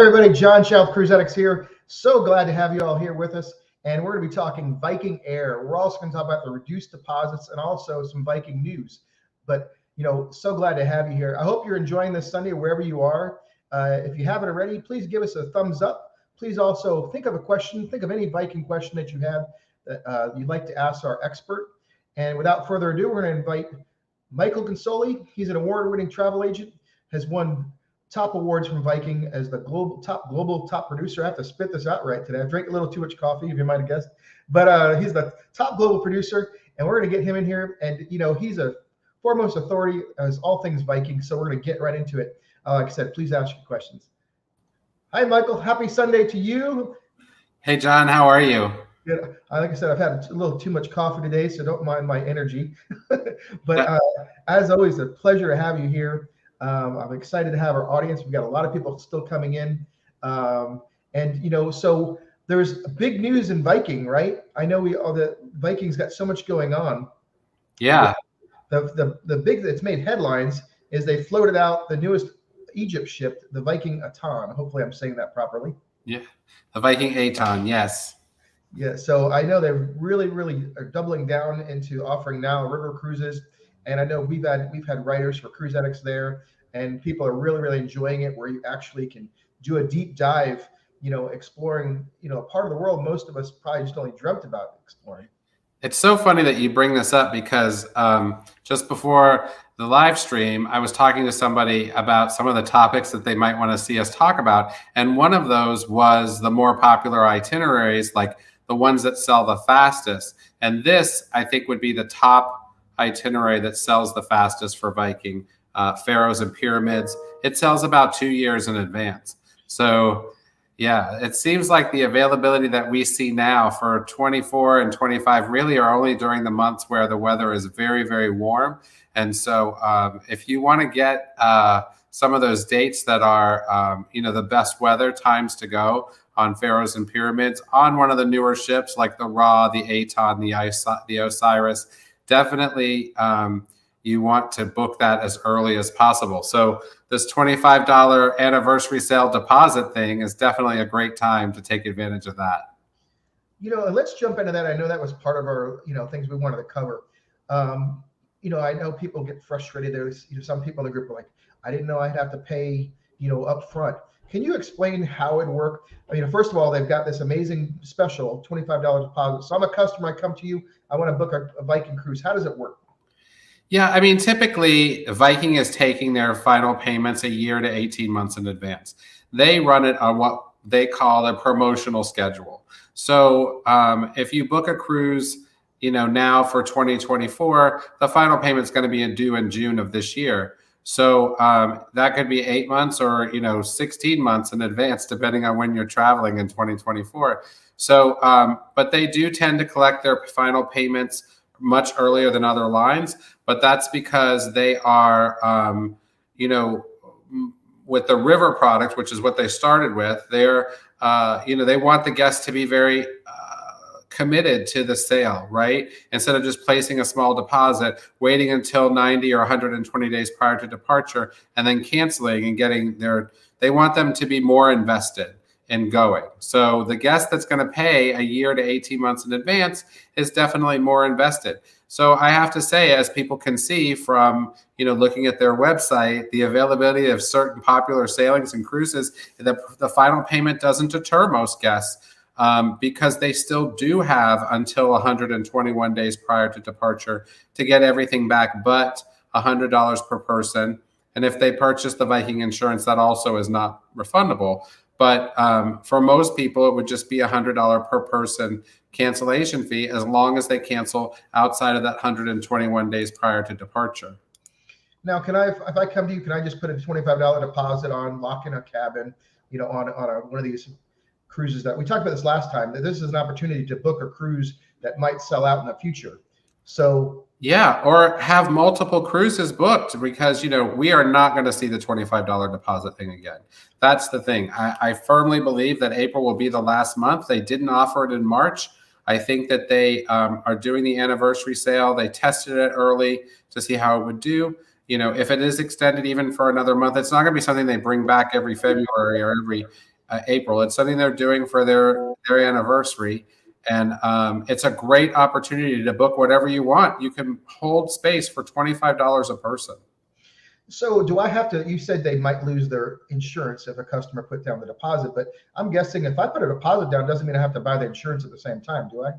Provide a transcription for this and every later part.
everybody, John Shelf, Cruise Addicts here. So glad to have you all here with us. And we're going to be talking Viking Air. We're also going to talk about the reduced deposits and also some Viking news. But, so glad to have you here. I hope you're enjoying this Sunday wherever you are. If you haven't already, please give us a thumbs up. Please also think of a question. Think of any Viking question that you have that you'd like to ask our expert. And without further ado, we're going to invite Michael Consoli. He's an award-winning travel agent, has won top awards from Viking as the global top producer. I have to spit this out right today. I drank a little too much coffee, if you might have guessed. But he's the top global producer, and we're going to get him in here. And, he's a foremost authority as all things Viking, so we're going to get right into it. Like I said, please ask your questions. Hi, Michael. Happy Sunday to you. Hey, John. How are you? Good. Like I said, I've had a little too much coffee today, so don't mind my energy. But as always, a pleasure to have you here. I'm excited to have our audience. We've got a lot of people still coming in. So there's big news in Viking, right? I know the Viking's got so much going on. Yeah. The big that's made headlines is they floated out the newest Egypt ship, the Viking Aton. Hopefully I'm saying that properly. Yeah. The Viking Aton, yes. Yeah, so I know they're really are doubling down into offering now river cruises, and I know we've had writers for Cruise Addicts there, and people are really enjoying it, where you actually can do a deep dive, exploring, a part of the world most of us probably just only dreamt about exploring. It's so funny that you bring this up because just before the live stream, I was talking to somebody about some of the topics that they might want to see us talk about, and one of those was the more popular itineraries, like the ones that sell the fastest. And this, I think, would be the top itinerary that sells the fastest for Viking, Pharaohs and Pyramids. It sells about 2 years in advance. So yeah, it seems like the availability that we see now for 24 and 25 really are only during the months where the weather is very warm. And so if you want to get some of those dates that are, the best weather times to go on Pharaohs and Pyramids on one of the newer ships like the Ra, the Aton, the Osiris, definitely you want to book that as early as possible. So this $25 anniversary sale deposit thing is definitely a great time to take advantage of that. Let's jump into that. I know that was part of our, things we wanted to cover. I know people get frustrated. There's, some people in the group are like, I didn't know I'd have to pay, up front. Can you explain how it worked? First of all, they've got this amazing special $25 deposit. So I'm a customer. I come to you. I want to book a Viking cruise. How does it work? Yeah, typically Viking is taking their final payments a year to 18 months in advance. They run it on what they call a promotional schedule. So if you book a cruise, now for 2024, the final payment is going to be due in June of this year. So that could be 8 months or, 16 months in advance, depending on when you're traveling in 2024. So, but they do tend to collect their final payments much earlier than other lines, but that's because they are, with the river product, which is what they started with, they're, they want the guests to be very committed to the sale, right? Instead of just placing a small deposit, waiting until 90 or 120 days prior to departure, and then canceling and getting they want them to be more invested in going. So the guest that's going to pay a year to 18 months in advance is definitely more invested. So I have to say, as people can see from, looking at their website, the availability of certain popular sailings and cruises, the final payment doesn't deter most guests. Because they still do have until 121 days prior to departure to get everything back, but $100 per person. And if they purchase the Viking insurance, that also is not refundable. But for most people, it would just be $100 per person cancellation fee as long as they cancel outside of that 121 days prior to departure. Now, if I come to you, can I just put a $25 deposit on, lock in a cabin, on one of these cruises that we talked about this last time, that this is an opportunity to book a cruise that might sell out in the future? So yeah, or have multiple cruises booked, because we are not going to see the $25 deposit thing again. That's the thing. I firmly believe that April will be the last month. They didn't offer it in March. I think that they are doing the anniversary sale. They tested it early to see how it would do. if it is extended even for another month, it's not going to be something they bring back every February or every April. It's something they're doing for their anniversary. And it's a great opportunity to book whatever you want. You can hold space for $25 a person. So do I have to, you said they might lose their insurance if a customer put down the deposit, but I'm guessing if I put a deposit down, doesn't mean I have to buy the insurance at the same time, do I?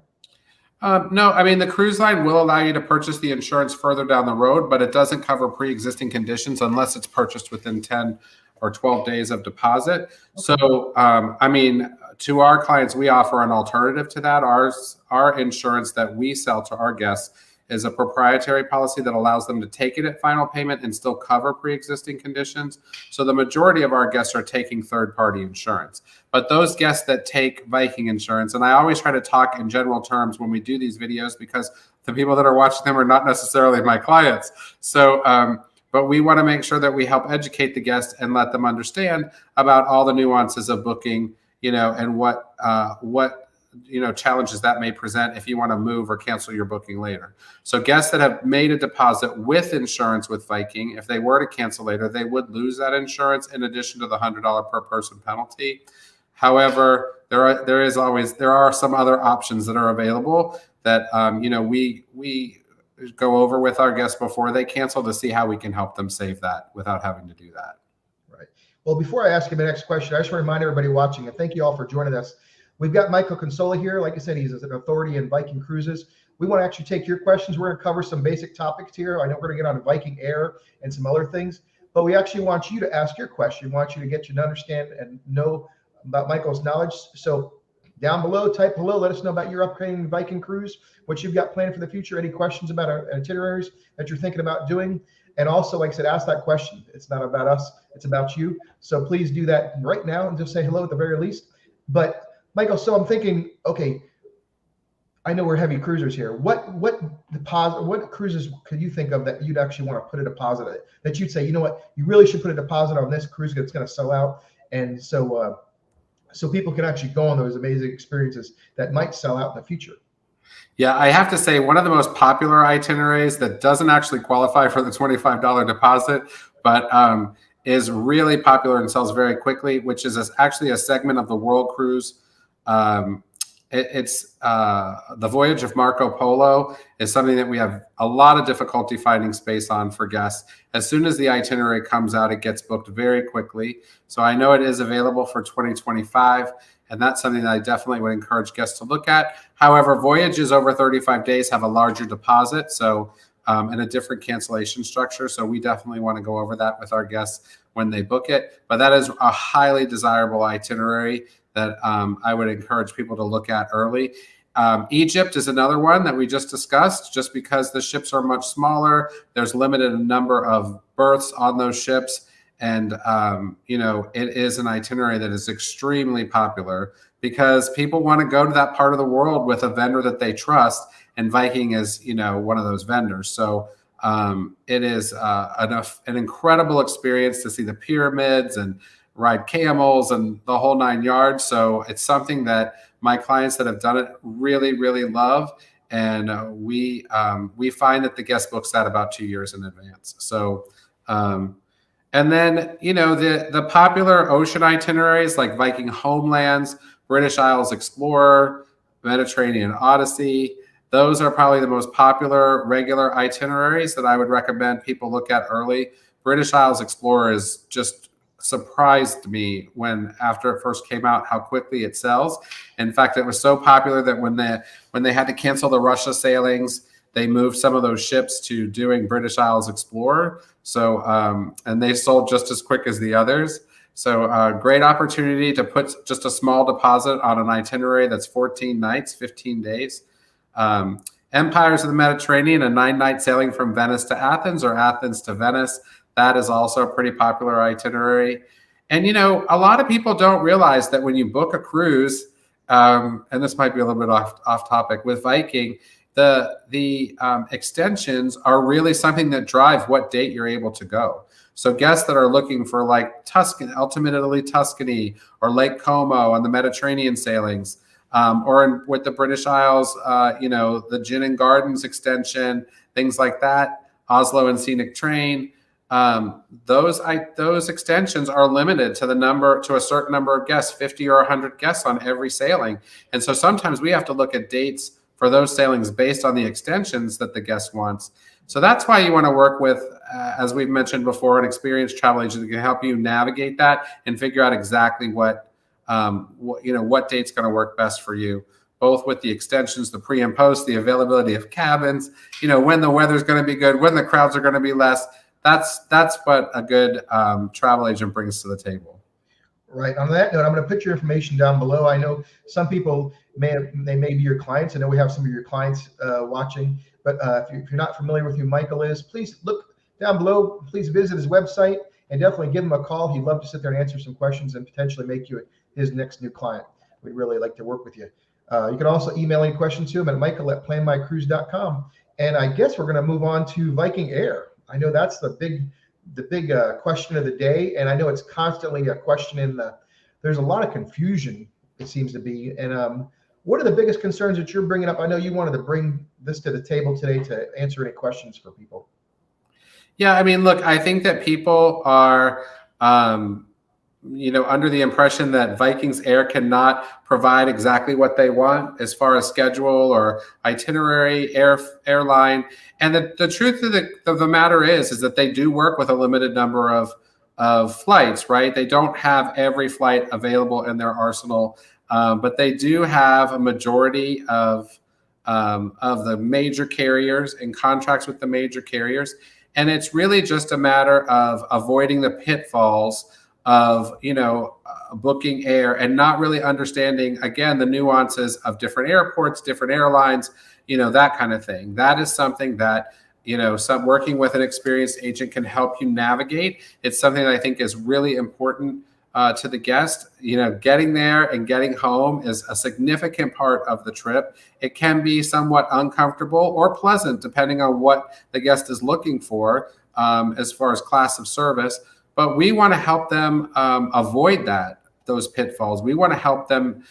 No, I mean, the cruise line will allow you to purchase the insurance further down the road, but it doesn't cover pre-existing conditions unless it's purchased within 10 or 12 days of deposit. Okay. So, I mean, to our clients, we offer an alternative to that. Our insurance that we sell to our guests is a proprietary policy that allows them to take it at final payment and still cover pre-existing conditions. So the majority of our guests are taking third-party insurance. But those guests that take Viking insurance, and I always try to talk in general terms when we do these videos because the people that are watching them are not necessarily my clients. So, but we want to make sure that we help educate the guests and let them understand about all the nuances of booking, and what challenges that may present if you want to move or cancel your booking later. So guests that have made a deposit with insurance with Viking, if they were to cancel later, they would lose that insurance in addition to the $100 per person penalty. However, there are some other options that are available that we go over with our guests before they cancel to see how we can help them save that without having to do that. Right. Well, before I ask you the next question, I just want to remind everybody watching, and thank you all for joining us. We've got Michael Consoli here. Like I said, he's an authority in Viking cruises. We want to actually take your questions. We're going to cover some basic topics here. I know we're going to get on Viking Air and some other things, but we actually want you to ask your question. We want you to get you to understand and know about Michael's knowledge. So down below, type hello. Let us know about your upcoming Viking cruise, what you've got planned for the future, any questions about our itineraries that you're thinking about doing. And also, like I said, ask that question. It's not about us. It's about you. So please do that right now and just say hello at the very least. But Michael, so I'm thinking, okay, I know we're heavy cruisers here. What cruises could you think of that you'd actually want to put a deposit in, that you'd say, you know what, you really should put a deposit on this cruise that's going to sell out, and so people can actually go on those amazing experiences that might sell out in the future? Yeah, I have to say one of the most popular itineraries that doesn't actually qualify for the $25 deposit, but is really popular and sells very quickly, which is actually a segment of the World Cruise. It's the Voyage of Marco Polo is something that we have a lot of difficulty finding space on for guests. As soon as the itinerary comes out, it gets booked very quickly. So I know it is available for 2025, and that's something that I definitely would encourage guests to look at. However, voyages over 35 days have a larger deposit, so and a different cancellation structure. So we definitely want to go over that with our guests when they book it. But that is a highly desirable itinerary that I would encourage people to look at early. Egypt is another one that we just discussed, just because the ships are much smaller. There's limited number of berths on those ships. And, it is an itinerary that is extremely popular because people want to go to that part of the world with a vendor that they trust. And Viking is, one of those vendors. So it is an incredible experience to see the pyramids and ride camels and the whole 9 yards. So it's something that my clients that have done it really, really love. And we find that the guest books that about 2 years in advance. So, and then, the popular ocean itineraries like Viking Homelands, British Isles Explorer, Mediterranean Odyssey, those are probably the most popular regular itineraries that I would recommend people look at early. British Isles Explorer is just surprised me after it first came out, how quickly it sells. In fact, it was so popular that when they had to cancel the Russia sailings, they moved some of those ships to doing British Isles Explorer. So, and they sold just as quick as the others. So great opportunity to put just a small deposit on an itinerary that's 14 nights, 15 days. Empires of the Mediterranean, a 9-night sailing from Venice to Athens or Athens to Venice. That is also a pretty popular itinerary. And, a lot of people don't realize that when you book a cruise, and this might be a little bit off topic, with Viking, the extensions are really something that drive what date you're able to go. So guests that are looking for like Tuscany, Ultimate Italy Tuscany, or Lake Como on the Mediterranean sailings, with the British Isles, the Gin and Gardens extension, things like that, Oslo and Scenic Train. those extensions are limited to a certain number of guests, 50 or 100 guests on every sailing. And so sometimes we have to look at dates for those sailings based on the extensions that the guest wants. So that's why you want to work with, as we've mentioned before, an experienced travel agent that can help you navigate that and figure out exactly what date's going to work best for you, both with the extensions, the pre and post, the availability of cabins, when the weather's going to be good, when the crowds are going to be less. That's what a good travel agent brings to the table. Right. On that note, I'm going to put your information down below. I know some people may be your clients. I know we have some of your clients watching, but if you're not familiar with who Michael is, please look down below. Please visit his website and definitely give him a call. He'd love to sit there and answer some questions and potentially make you his next new client. We'd really like to work with you. You can also email any questions to him at michael@planmycruise.com. And I guess we're going to move on to Viking Air. I know that's the big question of the day, and I know it's constantly a question there's a lot of confusion, it seems to be. And what are the biggest concerns that you're bringing up? I know you wanted to bring this to the table today to answer any questions for people. Yeah, I mean, look, I think that people are under the impression that Vikings Air cannot provide exactly what they want as far as schedule or itinerary, airline. And the truth of the matter is that they do work with a limited number of flights, right? They don't have every flight available in their arsenal, but they do have a majority of the major carriers and contracts with the major carriers. And it's really just a matter of avoiding the pitfalls of booking air and not really understanding, again, the nuances of different airports, different airlines, that kind of thing. That is something that working with an experienced agent can help you navigate. It's something that I think is really important to the guest. Getting there and getting home is a significant part of the trip. It can be somewhat uncomfortable or pleasant depending on what the guest is looking for as far as class of service. But we want to help them avoid those pitfalls. We want to help them,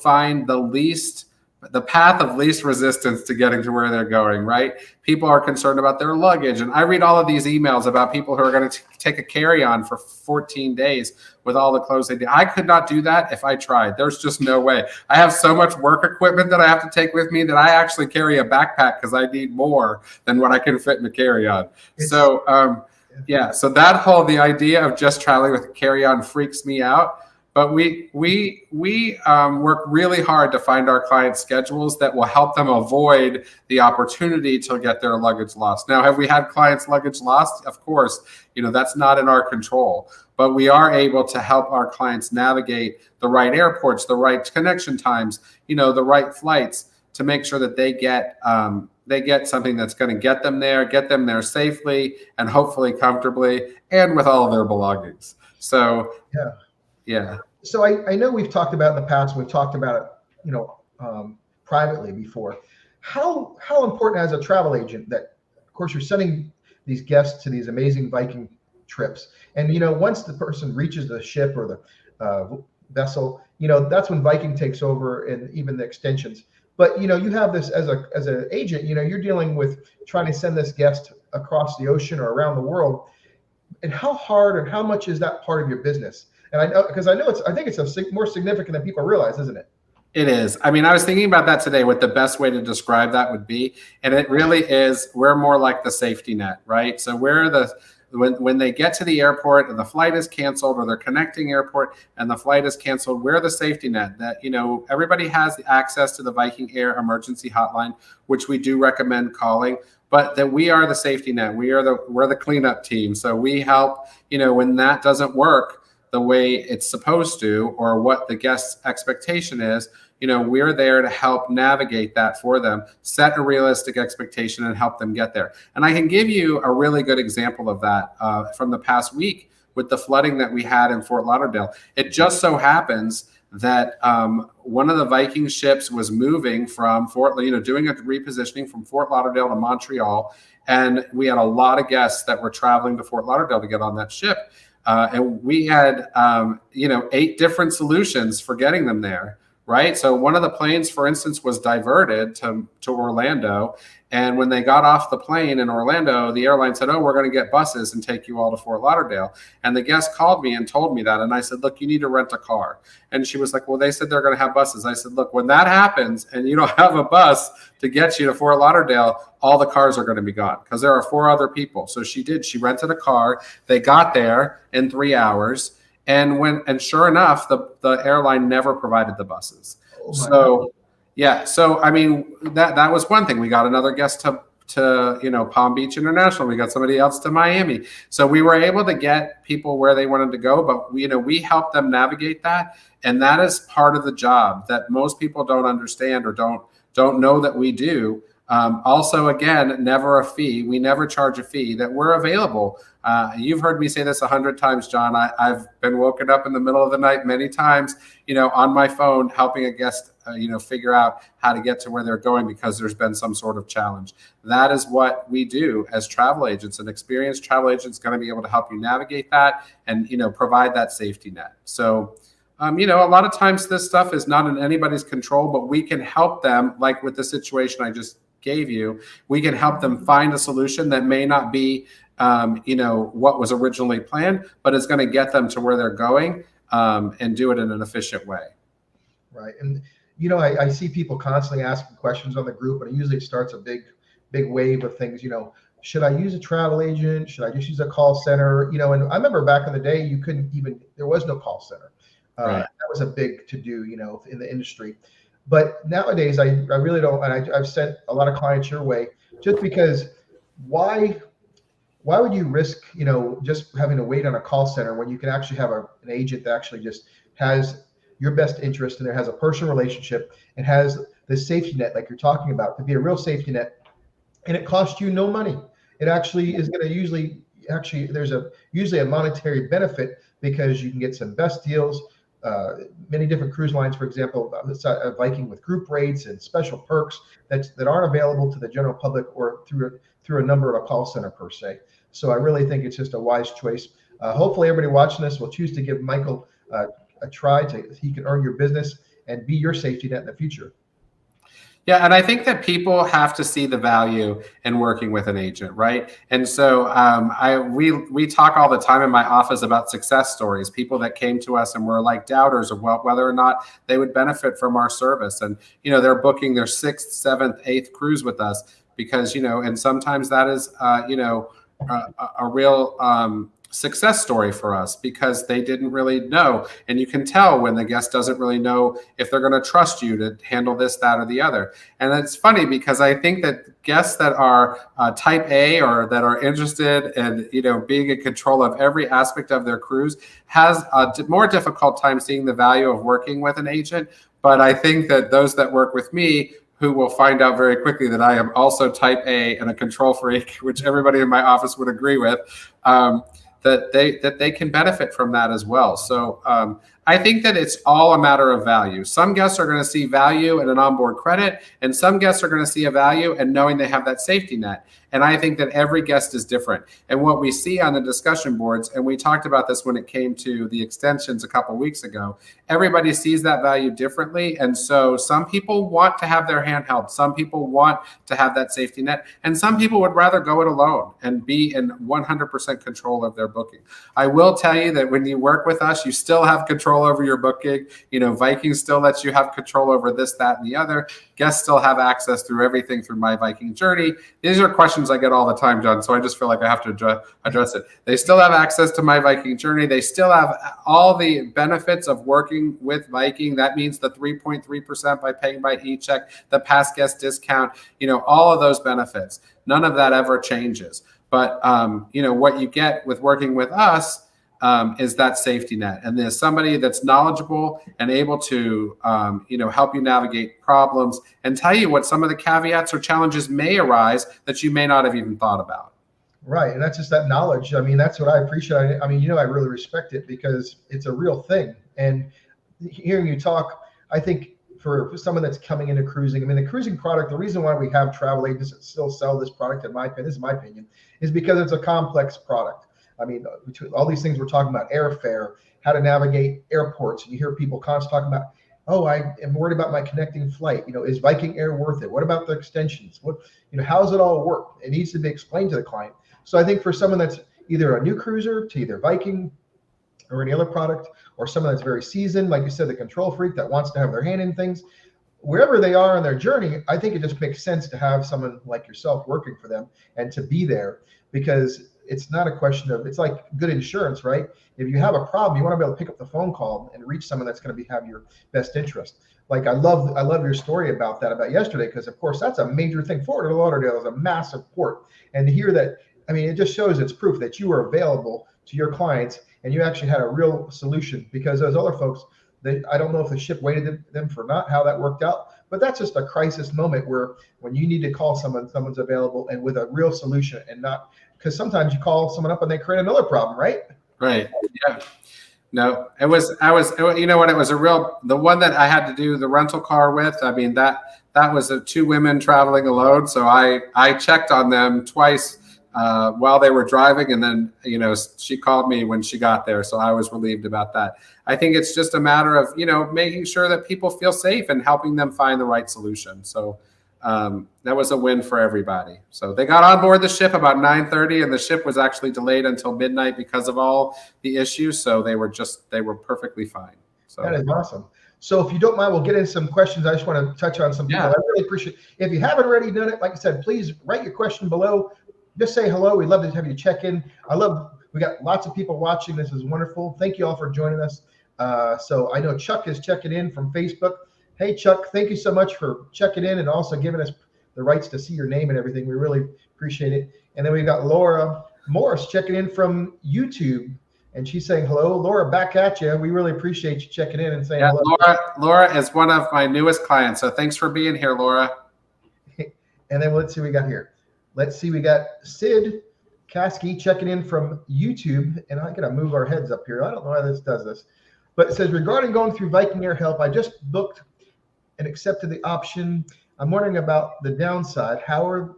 find the path of least resistance to getting to where they're going, right? People are concerned about their luggage. And I read all of these emails about people who are going to take a carry-on for 14 days with all the clothes they do. I could not do that if I tried. There's just no way. I have so much work equipment that I have to take with me that I actually carry a backpack because I need more than what I can fit in a carry-on. So the idea of just traveling with a carry-on freaks me out. But we work really hard to find our clients' schedules that will help them avoid the opportunity to get their luggage lost. Now, have we had clients' luggage lost? Of course, that's not in our control. But we are able to help our clients navigate the right airports, the right connection times, the right flights to make sure that they get something that's going to get them there safely and hopefully comfortably and with all of their belongings. So yeah. So I know we've talked about in the past, we've talked about it, privately before. How important as a travel agent that, of course, you're sending these guests to these amazing Viking trips, and once the person reaches the ship or the vessel, that's when Viking takes over and even the extensions. But you have this as an agent, you're dealing with trying to send this guest across the ocean or around the world, and how hard and how much is that part of your business? And I think it's more significant than people realize, isn't it? It is. I mean, I was thinking about that today, what the best way to describe that would be. And it really is, we're more like the safety net, right? So when they get to the airport and the flight is canceled, or they're connecting airport and the flight is canceled, we're the safety net that, everybody has the access to the Viking Air emergency hotline, which we do recommend calling, but that we are the safety net. We're the cleanup team. So we help, when that doesn't work the way it's supposed to, or what the guest's expectation is, we're there to help navigate that for them, set a realistic expectation and help them get there. And I can give you a really good example of that from the past week with the flooding that we had in Fort Lauderdale. It just so happens that one of the Viking ships was moving from doing a repositioning from Fort Lauderdale to Montreal. And we had a lot of guests that were traveling to Fort Lauderdale to get on that ship. And we had, 8 different solutions for getting them there, right? So one of the planes, for instance, was diverted to Orlando. And when they got off the plane in Orlando, the airline said, oh, we're going to get buses and take you all to Fort Lauderdale. And the guest called me and told me that. And I said, look, you need to rent a car. And she was like, well, they said they're going to have buses. I said, look, when that happens and you don't have a bus to get you to Fort Lauderdale, all the cars are going to be gone because there are 4 other people. So she did. She rented a car. They got there in 3 hours. And sure enough, the airline never provided the buses. Oh, so yeah, so I mean that was one thing. We got another guest to Palm Beach International. We got somebody else to Miami. So we were able to get people where they wanted to go, but we helped them navigate that, and that is part of the job that most people don't understand or don't know that we do. Also, again, never a fee. We never charge a fee, that we're available. You've heard me say this 100 times, John. I've been woken up in the middle of the night many times, on my phone, helping a guest, figure out how to get to where they're going because there's been some sort of challenge. That is what we do as travel agents. An experienced travel agent is going to be able to help you navigate that and, provide that safety net. So, a lot of times this stuff is not in anybody's control, but we can help them, like with the situation I just gave you. We can help them find a solution that may not be, what was originally planned, but it's going to get them to where they're going and do it in an efficient way. Right. And, I see people constantly asking questions on the group, and usually it starts a big wave of things, should I use a travel agent? Should I just use a call center? And I remember back in the day, there was no call center. Right. That was a big to do, in the industry. But nowadays, I really don't, and I've sent a lot of clients your way, just because why would you risk, just having to wait on a call center when you can actually have an agent that actually just has your best interest and there has a personal relationship and has the safety net like you're talking about, to be a real safety net, and it costs you no money. It actually is going to there's usually a monetary benefit because you can get some best deals. Many different cruise lines, for example, Viking with group rates and special perks that aren't available to the general public or through a number of a call center per se. So I really think it's just a wise choice. Hopefully everybody watching this will choose to give Michael a try he can earn your business and be your safety net in the future. Yeah, and I think that people have to see the value in working with an agent, right? And so we talk all the time in my office about success stories, people that came to us and were like doubters of whether or not they would benefit from our service. And, they're booking their 6th, 7th, 8th cruise with us because, and sometimes that is, a real success story for us because they didn't really know. And you can tell when the guest doesn't really know if they're going to trust you to handle this, that, or the other. And it's funny because I think that guests that are type A or that are interested in, being in control of every aspect of their cruise has a more difficult time seeing the value of working with an agent. But I think that those that work with me, who will find out very quickly that I am also type A and a control freak, which everybody in my office would agree with, that they can benefit from that as well. So I think that it's all a matter of value. Some guests are going to see value in an onboard credit, and some guests are going to see a value in knowing they have that safety net. And I think that every guest is different. And what we see on the discussion boards, and we talked about this when it came to the extensions a couple of weeks ago, everybody sees that value differently. And so some people want to have their hand held. Some people want to have that safety net. And some people would rather go it alone and be in 100% control of their booking. I will tell you that when you work with us, you still have control over your booking. Viking still lets you have control over this, that, and the other. Guests still have access through everything through My Viking Journey. These are questions I get all the time, John, so I just feel like I have to address it. They still have access to My Viking Journey. They still have all the benefits of working with Viking. That means the 3.3% by paying by e-check, the past guest discount, all of those benefits. None of that ever changes. But, what you get with working with us is that safety net. And there's somebody that's knowledgeable and able to, help you navigate problems and tell you what some of the caveats or challenges may arise that you may not have even thought about. Right. And that's just that knowledge. I mean, that's what I appreciate. I mean, I really respect it because it's a real thing. And hearing you talk, I think for someone that's coming into cruising, I mean, the cruising product, the reason why we have travel agents that still sell this product, this is my opinion, is because it's a complex product. I mean, between all these things we're talking about, airfare, how to navigate airports, and you hear people constantly talking about, oh, I am worried about my connecting flight. Is Viking Air worth it? What about the extensions? How does it all work? It needs to be explained to the client. So I think for someone that's either a new cruiser to either Viking or any other product, or someone that's very seasoned, like you said, the control freak that wants to have their hand in things, wherever they are in their journey, I think it just makes sense to have someone like yourself working for them and to be there, because it's not a question of, it's like good insurance, right? If you have a problem, you want to be able to pick up the phone call and reach someone that's going to have your best interest. Like I love your story about yesterday, because of course that's a major thing. Fort Lauderdale is a massive port, and to hear that, I mean, it just shows it's proof that you are available to your clients and you actually had a real solution, because those other folks, I don't know if the ship waited them for not how that worked out, but that's just a crisis moment where when you need to call someone's available and with a real solution, and not, because sometimes you call someone up and they create another problem, right? Right. Yeah. No, it was the one that I had to do the rental car with. I mean, that was two women traveling alone. So I checked on them twice while they were driving, and then she called me when she got there, so I was relieved about that. I think it's just a matter of making sure that people feel safe and helping them find the right solution. So that was a win for everybody. So they got on board the ship about 9:30, and the ship was actually delayed until midnight because of all the issues. So they were perfectly fine. So that is awesome. So if you don't mind, we'll get into some questions. I just want to touch on some people. I really appreciate, if you haven't already done it, like I said, please write your question below. Just say hello. We'd love to have you check in. We got lots of people watching. This is wonderful. Thank you all for joining us. So I know Chuck is checking in from Facebook. Hey, Chuck, thank you so much for checking in and also giving us the rights to see your name and everything. We really appreciate it. And then we've got Laura Morris checking in from YouTube, and she's saying hello. Laura, back at you. We really appreciate you checking in and saying hello. Laura is one of my newest clients, so thanks for being here, Laura. And then let's see what we got here. Let's see, we got Sid Kasky checking in from YouTube, and I gotta move our heads up here. I don't know why this does this, but it says, regarding going through Viking Air Help, I just booked and accepted the option. I'm wondering about the downside. How are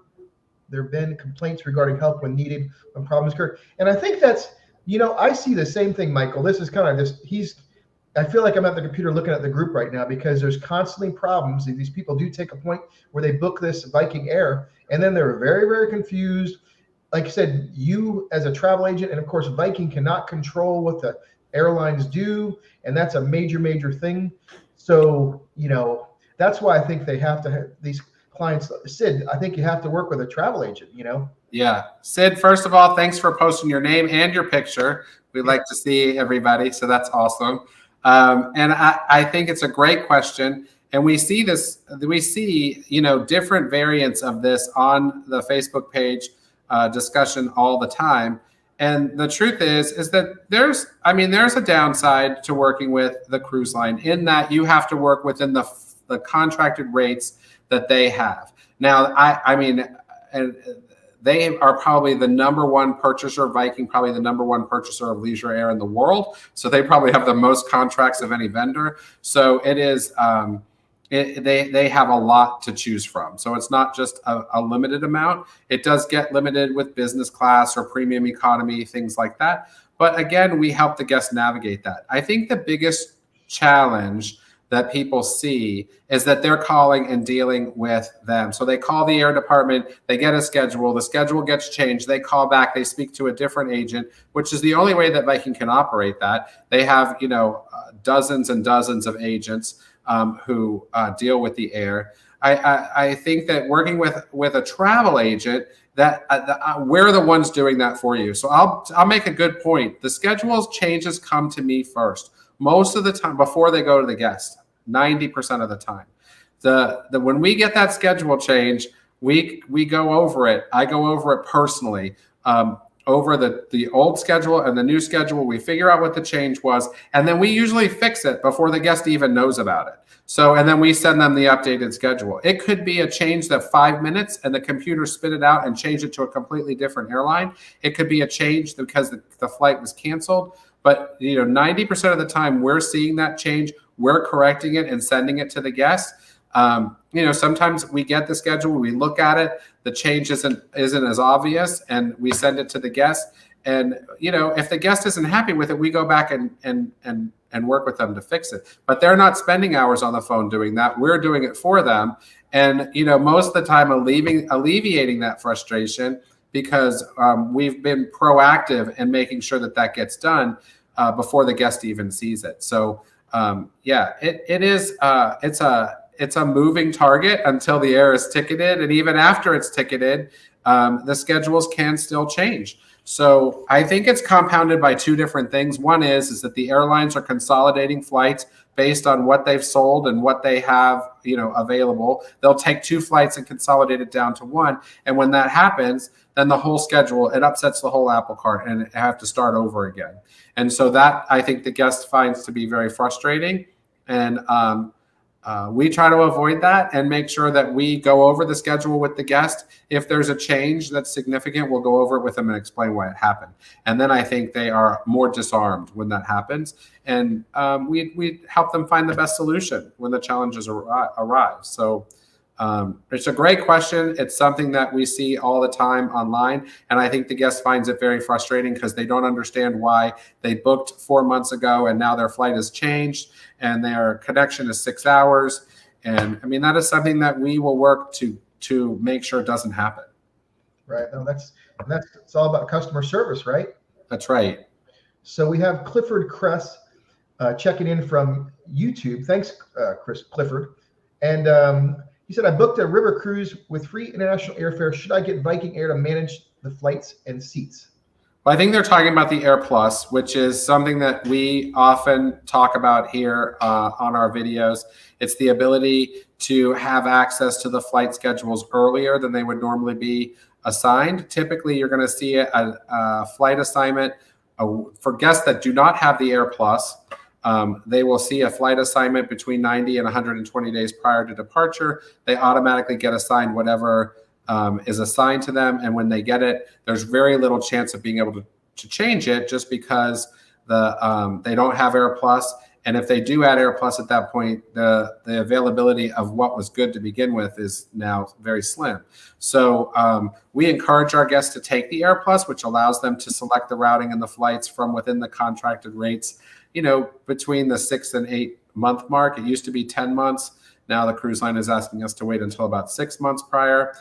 there been complaints regarding help when needed, when problems occur? And I think that's, I see the same thing, Michael. This is kind of just, I feel like I'm at the computer looking at the group right now, because there's constantly problems. These people do take a point where they book this Viking Air, and then they're very, very confused. Like I said, you as a travel agent, and of course Viking cannot control what the airlines do, and that's a major, major thing. So, that's why I think they have to have these clients. Sid, I think you have to work with a travel agent, Yeah. Sid, first of all, thanks for posting your name and your picture. We like to see everybody, so that's awesome. And I think it's a great question. And we see different variants of this on the Facebook page discussion all the time. And the truth is that there's a downside to working with the cruise line, in that you have to work within the contracted rates that they have. Now, and they are probably the number one purchaser, Viking, probably the number one purchaser of leisure air in the world. So they probably have the most contracts of any vendor. So it is, they have a lot to choose from. So it's not just a limited amount. It does get limited with business class or premium economy, things like that. But again, we help the guests navigate that. I think the biggest challenge that people see is that they're calling and dealing with them. So they call the air department, they get a schedule, the schedule gets changed, they call back, they speak to a different agent, which is the only way that Viking can operate that. They have, dozens and dozens of agents who deal with the air. I think that working with a travel agent, that we're the ones doing that for you. So I'll make a good point. The schedule changes come to me first, most of the time, before they go to the guest. 90% of the time. When we get that schedule change, we go over it. I go over it personally, over the old schedule and the new schedule. We figure out what the change was, and then we usually fix it before the guest even knows about it. So, and then we send them the updated schedule. It could be a change that 5 minutes and the computer spit it out and change it to a completely different airline. It could be a change because the flight was canceled. But 90% of the time we're seeing that change, we're correcting it and sending it to the guest. Sometimes we get the schedule, we look at it, the change isn't as obvious, and we send it to the guest. And if the guest isn't happy with it, we go back and and work with them to fix it. But they're not spending hours on the phone doing that. We're doing it for them. And, most of the time alleviating that frustration because we've been proactive in making sure that gets done before the guest even sees it. So it's a moving target until the air is ticketed. And even after it's ticketed, the schedules can still change. So I think it's compounded by two different things. One is that the airlines are consolidating flights based on what they've sold and what they have, available. They'll take two flights and consolidate it down to one. And when that happens, then the whole schedule, it upsets the whole apple cart and I have to start over again. And so that I think the guest finds to be very frustrating. And we try to avoid that and make sure that we go over the schedule with the guest. If there's a change that's significant, we'll go over it with them and explain why it happened. And then I think they are more disarmed when that happens. And we help them find the best solution when the challenges arise. So it's a great question. It's something that we see all the time online. And I think the guest finds it very frustrating because they don't understand why they booked 4 months ago and now their flight has changed and their connection is 6 hours. And I mean, that is something that we will work to make sure it doesn't happen. Right. No, it's all about customer service, right? That's right. So we have Clifford Kress checking in from YouTube. Thanks, Clifford. And he said, I booked a river cruise with free international airfare. Should I get Viking Air to manage the flights and seats? Well, I think they're talking about the Air Plus, which is something that we often talk about here on our videos. It's the ability to have access to the flight schedules earlier than they would normally be assigned. Typically, you're going to see a flight assignment for guests that do not have the Air Plus. They will see a flight assignment between 90 and 120 days prior to departure. They automatically get assigned whatever is assigned to them. And when they get it, there's very little chance of being able to change it just because they don't have Air Plus. And if they do add Air Plus at that point, the availability of what was good to begin with is now very slim. So we encourage our guests to take the Air Plus, which allows them to select the routing and the flights from within the contracted rates, between the 6 and 8 month mark. It used to be 10 months. Now the cruise line is asking us to wait until about 6 months prior.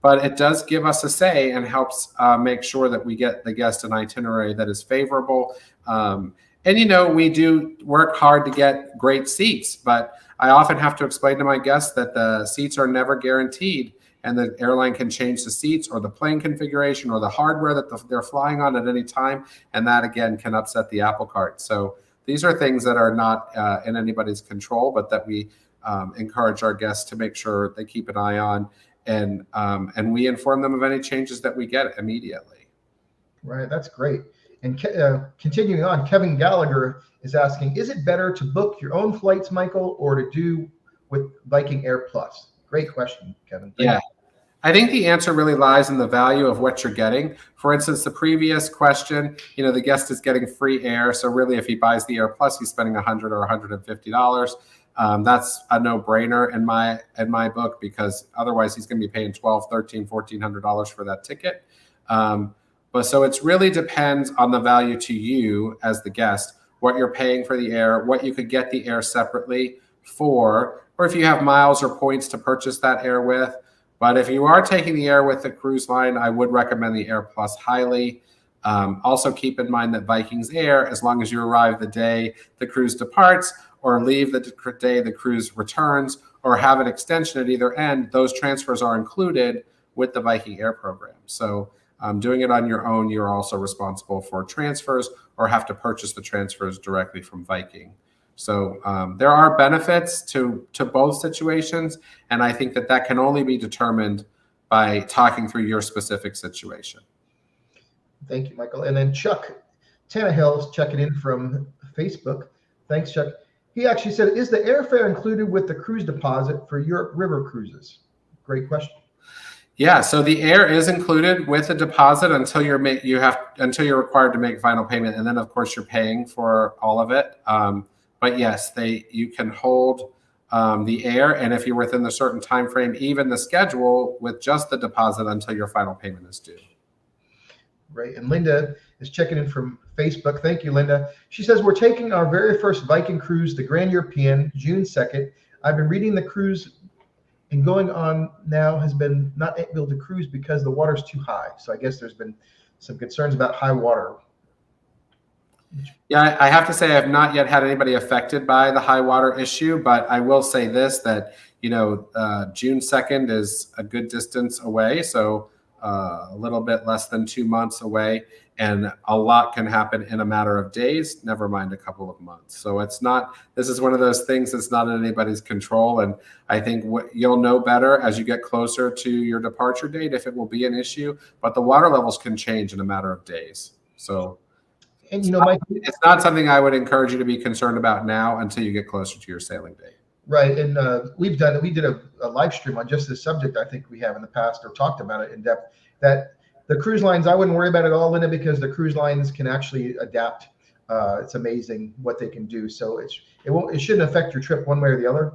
But it does give us a say and helps make sure that we get the guest an itinerary that is favorable. And, we do work hard to get great seats, but I often have to explain to my guests that the seats are never guaranteed and the airline can change the seats or the plane configuration or the hardware that they're flying on at any time. And that, again, can upset the apple cart. So these are things that are not in anybody's control, but that we encourage our guests to make sure they keep an eye on. And we inform them of any changes that we get immediately. Right, that's great. And continuing on, Kevin Gallagher is asking, is it better to book your own flights, Michael, or to do with Viking Air Plus? Great question, Kevin. Yeah, I think the answer really lies in the value of what you're getting. For instance, the previous question, the guest is getting free air. So really, if he buys the Air Plus, he's spending $100 or $150. That's a no-brainer in my book because otherwise he's going to be paying $1,200, $1,300, $1,400 for that ticket. But so it really depends on the value to you as the guest, what you're paying for the air, what you could get the air separately for, or if you have miles or points to purchase that air with. But if you are taking the air with the cruise line, I would recommend the Air Plus highly. Also keep in mind that Viking's Air, as long as you arrive the day the cruise departs or leave the day the cruise returns or have an extension at either end, those transfers are included with the Viking Air program. So doing it on your own, you're also responsible for transfers or have to purchase the transfers directly from Viking. So there are benefits to both situations, and I think that can only be determined by talking through your specific situation. Thank you, Michael. And then Chuck Tannehill is checking in from Facebook. Thanks, Chuck. He actually said, is the airfare included with the cruise deposit for Europe river cruises? Great question. Yeah, so the air is included with the deposit until you're required to make final payment, and then of course you're paying for all of it. But yes, you can hold the air, and if you're within a certain time frame, even the schedule with just the deposit until your final payment is due. Right, and Linda is checking in from Facebook. Thank you, Linda. She says, we're taking our very first Viking cruise, the Grand European, June 2nd. I've been reading the cruise and going on now has been not able to cruise because the water's too high. So I guess there's been some concerns about high water. Yeah, I have to say I have not yet had anybody affected by the high water issue, but I will say this, that, June 2nd is a good distance away. So a little bit less than 2 months away, and a lot can happen in a matter of days, never mind a couple of months. So this is one of those things that's not in anybody's control. And I think you'll know better as you get closer to your departure date if it will be an issue, but the water levels can change in a matter of days. So and Mike, it's not something I would encourage you to be concerned about now until you get closer to your sailing date. Right. And we did a live stream on just this subject. I think we have in the past, or talked about it in depth, that the cruise lines, I wouldn't worry about it all, Linda, because the cruise lines can actually adapt. It's amazing what they can do. So it shouldn't affect your trip one way or the other.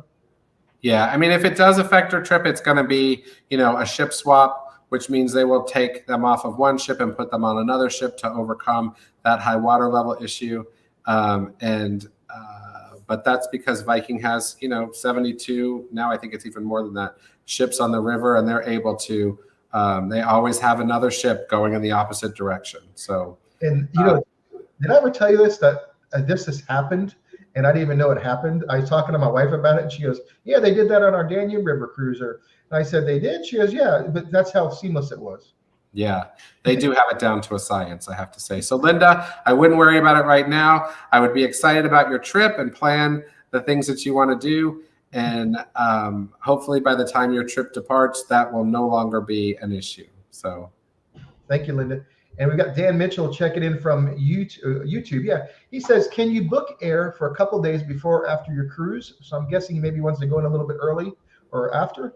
Yeah. I mean, if it does affect your trip, it's going to be, a ship swap, which means they will take them off of one ship and put them on another ship to overcome that high water level issue. But that's because Viking has, 72, now I think it's even more than that, ships on the river, and they're able to, they always have another ship going in the opposite direction. So, and did I ever tell you this, that this has happened and I didn't even know it happened? I was talking to my wife about it, and she goes, yeah, they did that on our Danube River cruiser. And I said, they did? She goes, yeah, but that's how seamless it was. Yeah, they do have it down to a science, I have to say. So, Linda, I wouldn't worry about it right now. I would be excited about your trip and plan the things that you want to do. And hopefully by the time your trip departs, that will no longer be an issue. So thank you, Linda. And we've got Dan Mitchell checking in from YouTube. Yeah, he says, can you book air for a couple days before or after your cruise? So I'm guessing he maybe wants to go in a little bit early or after.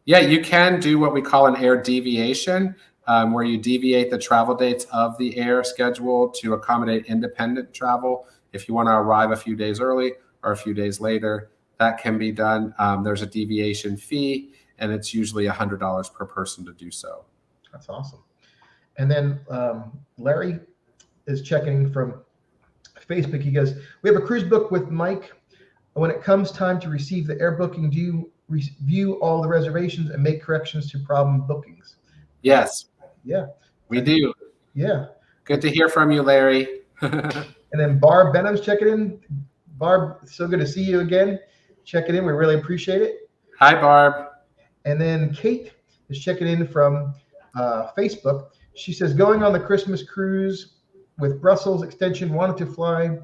Yeah, you can do what we call an air deviation, where you deviate the travel dates of the air schedule to accommodate independent travel. If you want to arrive a few days early or a few days later, that can be done. There's a deviation fee, and it's usually $100 per person to do so. That's awesome. And then Larry is checking from Facebook. He goes, we have a cruise book with Mike. When it comes time to receive the air booking, do you review all the reservations and make corrections to problem bookings? Yes. Yeah. We do. Yeah. Good to hear from you, Larry. And then Barb Benham's checking in. Barb, so good to see you again. Checking in. We really appreciate it. Hi, Barb. And then Kate is checking in from Facebook. She says, going on the Christmas cruise with Brussels extension, wanted to fly.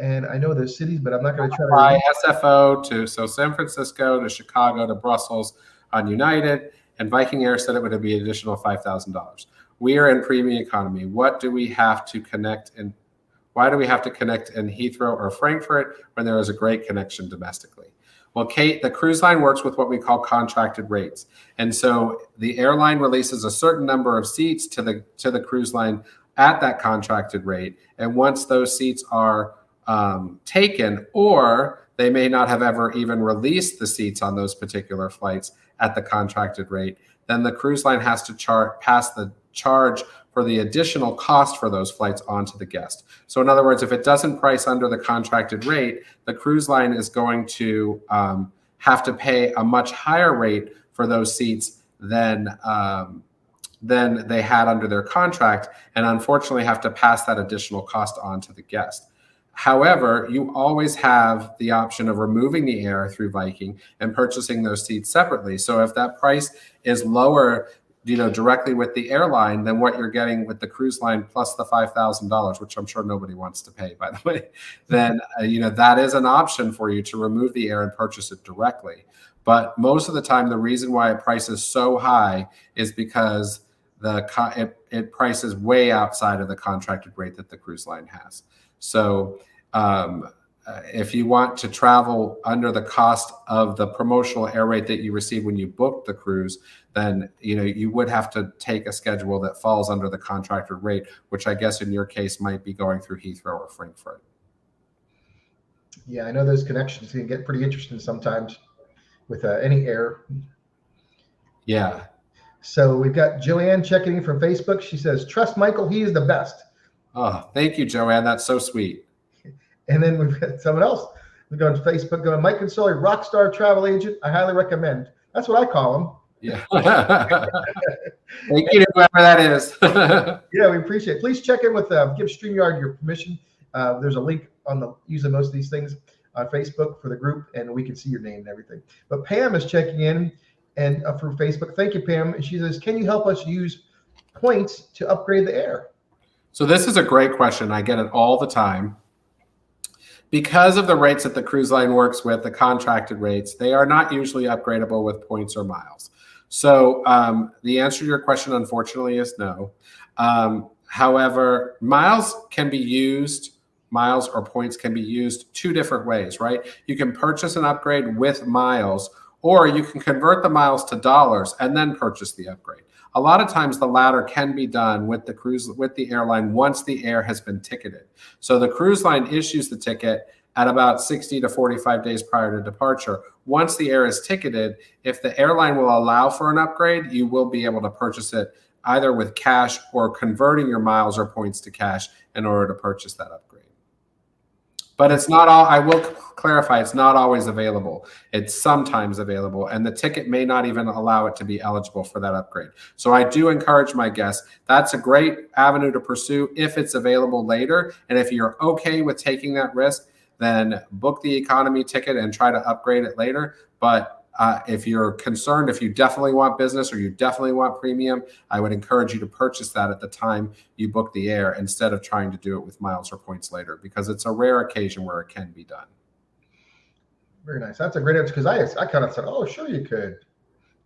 And I know there's cities, but I'm not going to try to fly SFO to San Francisco to Chicago to Brussels on United, and Viking Air said it would be an additional $5,000. We are in premium economy. What do we have to connect in? Why do we have to connect in Heathrow or Frankfurt when there is a great connection domestically? Well, Kate, the cruise line works with what we call contracted rates. And so the airline releases a certain number of seats to the cruise line at that contracted rate. And once those seats are taken, or they may not have ever even released the seats on those particular flights at the contracted rate, then the cruise line has to pass the charge for the additional cost for those flights onto the guest. So in other words, if it doesn't price under the contracted rate, the cruise line is going to have to pay a much higher rate for those seats than they had under their contract, and unfortunately have to pass that additional cost on to the guest. However, you always have the option of removing the air through Viking and purchasing those seats separately. So if that price is lower, directly with the airline than what you're getting with the cruise line plus the $5,000, which I'm sure nobody wants to pay, by the way, then, that is an option for you to remove the air and purchase it directly. But most of the time, the reason why it prices so high is because it prices way outside of the contracted rate that the cruise line has. So if you want to travel under the cost of the promotional air rate that you receive when you book the cruise, then you would have to take a schedule that falls under the contracted rate, which I guess in your case might be going through Heathrow or Frankfurt. Yeah, I know those connections can get pretty interesting sometimes with any air. Yeah. So we've got Joanne checking in from Facebook. She says, trust Michael, he is the best. Oh, thank you, Joanne. That's so sweet. And then we've got someone else. We go on Facebook, going, Mike Consoli, Rockstar Travel Agent. I highly recommend. That's what I call him. Yeah. Thank you to whoever that is. Yeah, we appreciate it. Please check in with give StreamYard your permission. There's a link on the using most of these things on Facebook for the group, and we can see your name and everything. But Pam is checking in and through Facebook. Thank you, Pam. And she says, can you help us use points to upgrade the air? So this is a great question. I get it all the time. Because of the rates that the cruise line works with, the contracted rates, they are not usually upgradable with points or miles. So the answer to your question, unfortunately, is no. However, miles or points can be used two different ways, right? You can purchase an upgrade with miles, or you can convert the miles to dollars and then purchase the upgrade. A lot of times the latter can be done with the airline once the air has been ticketed. So the cruise line issues the ticket at about 60 to 45 days prior to departure. Once the air is ticketed, if the airline will allow for an upgrade, you will be able to purchase it either with cash or converting your miles or points to cash in order to purchase that upgrade. But it's not all, I will clarify, it's not always available. It's sometimes available, and the ticket may not even allow it to be eligible for that upgrade. So I do encourage my guests, that's a great avenue to pursue if it's available later. And if you're okay with taking that risk, then book the economy ticket and try to upgrade it later. But if you're concerned, if you definitely want business or you definitely want premium, I would encourage you to purchase that at the time you book the air instead of trying to do it with miles or points later, because it's a rare occasion where it can be done. Very nice. That's a great answer, because I kind of said, oh, sure you could.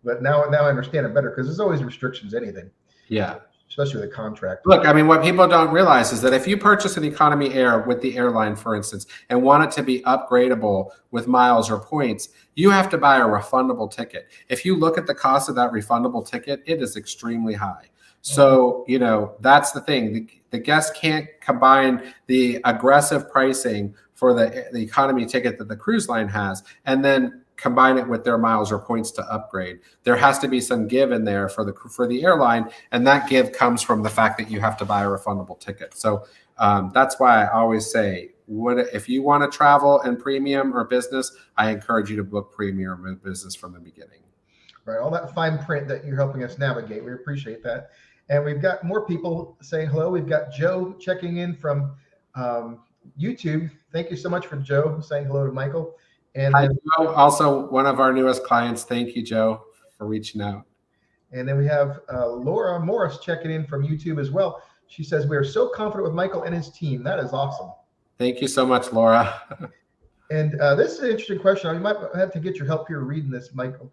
But now I understand it better, because there's always restrictions, anything. Yeah. Especially with a contract. Look, I mean, what people don't realize is that if you purchase an economy air with the airline, for instance, and want it to be upgradable with miles or points, you have to buy a refundable ticket. If you look at the cost of that refundable ticket, it is extremely high. So, you know, that's the thing. The guest can't combine the aggressive pricing for the economy ticket that the cruise line has and then combine it with their miles or points to upgrade. There has to be some give in there for the airline, and that give comes from the fact that you have to buy a refundable ticket. So that's why I always say, if you want to travel in premium or business, I encourage you to book premium or business from the beginning. Right, all that fine print that you're helping us navigate, we appreciate that. And we've got more people saying hello. We've got Joe checking in from YouTube. Thank you so much for Joe saying hello to Michael. And Hi, Joe, also one of our newest clients. Thank you, Joe, for reaching out. And then we have Laura Morris checking in from YouTube as well. She says, we are so confident with Michael and his team. That is awesome. Thank you so much, Laura. And this is an interesting question. I might have to get your help here reading this, Michael.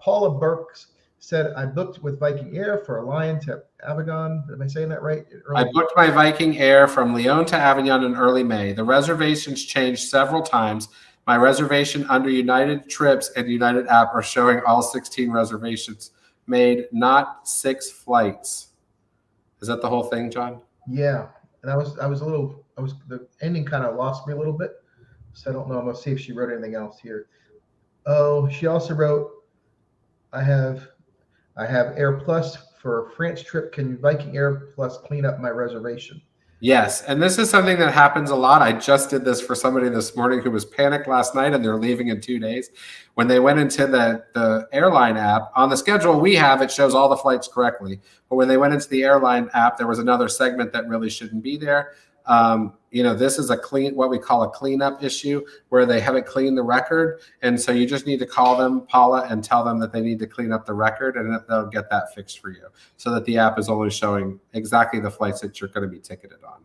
Paula Burks said, I booked with Viking Air for a Lyon to Avignon. Am I saying that right? I booked my Viking Air from Lyon to Avignon in early May. The reservations changed several times. My reservation under United Trips and United app are showing all 16 reservations made, not 6 flights. Is that the whole thing, John? Yeah. And the ending kind of lost me a little bit. So I don't know. I'm going to see if she wrote anything else here. Oh, she also wrote, I have Air Plus for a France trip. Can Viking Air Plus clean up my reservation? Yes, and this is something that happens a lot. I just did this for somebody this morning who was panicked last night and they're leaving in 2 days. When they went into the airline app, on the schedule we have, it shows all the flights correctly. But when they went into the airline app, there was another segment that really shouldn't be there. This is what we call a cleanup issue, where they haven't cleaned the record. And so you just need to call them, Paula, and tell them that they need to clean up the record, and they'll get that fixed for you so that the app is only showing exactly the flights that you're going to be ticketed on.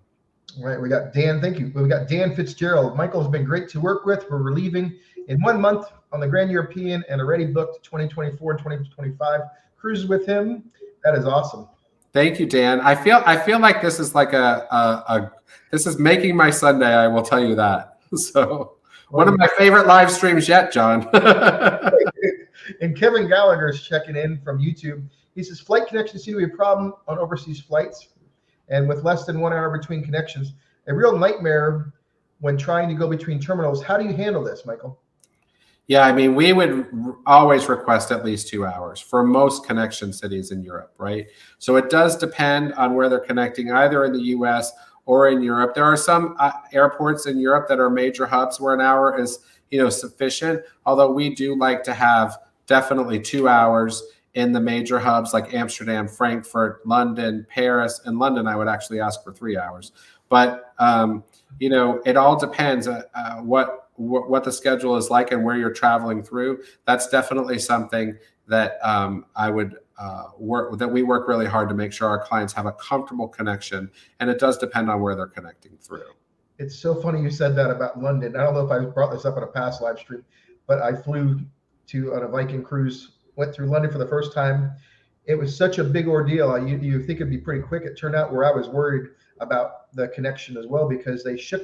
All right. We got Dan. Thank you. We got Dan Fitzgerald. Michael has been great to work with. We're leaving in 1 month on the Grand European and already booked 2024 and 2025 cruises with him. That is awesome. Thank you, Dan. I feel like this is like this is making my Sunday. I will tell you that. So one of my favorite live streams yet, John. And Kevin Gallagher is checking in from YouTube. He says flight connections seem to be a problem on overseas flights, and with less than 1 hour between connections, a real nightmare when trying to go between terminals. How do you handle this, Michael? Yeah, I mean, we would always request at least 2 hours for most connection cities in Europe, right? So it does depend on where they're connecting, either in the US or in Europe. There are some airports in Europe that are major hubs where an hour is, sufficient, although we do like to have definitely 2 hours in the major hubs like Amsterdam, Frankfurt, London, Paris. And London, I would actually ask for 3 hours. But, it all depends what the schedule is like and where you're traveling through. That's definitely something that I would we work really hard to make sure our clients have a comfortable connection, and it does depend on where they're connecting through. It's so funny you said that about London. I don't know if I brought this up on a past live stream, but I flew on a Viking cruise, went through London for the first time. It was such a big ordeal. You think it'd be pretty quick. It turned out where I was worried about the connection as well, because they shook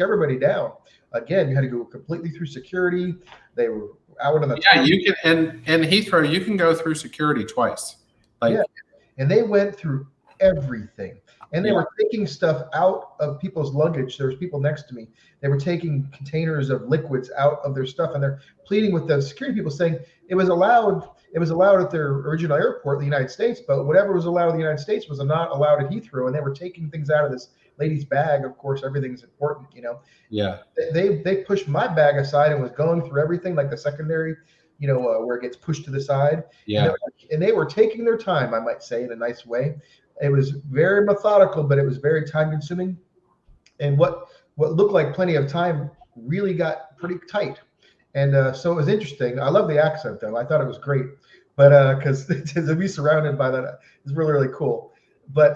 everybody down. Again, you had to go completely through security. They were out on the you can and Heathrow, you can go through security twice. And they went through everything. And they were taking stuff out of people's luggage. There was people next to me. They were taking containers of liquids out of their stuff, and they're pleading with the security people, saying it was allowed at their original airport in the United States, but whatever was allowed in the United States was not allowed at Heathrow. And they were taking things out of this lady's bag. Of course, everything's important, Yeah. They pushed my bag aside and was going through everything, like the secondary, where it gets pushed to the side. Yeah. And they were taking their time, I might say, in a nice way. It was very methodical, but it was very time consuming. And what looked like plenty of time really got pretty tight. And so it was interesting. I love the accent, though. I thought it was great. But because to be surrounded by that is really, really cool. But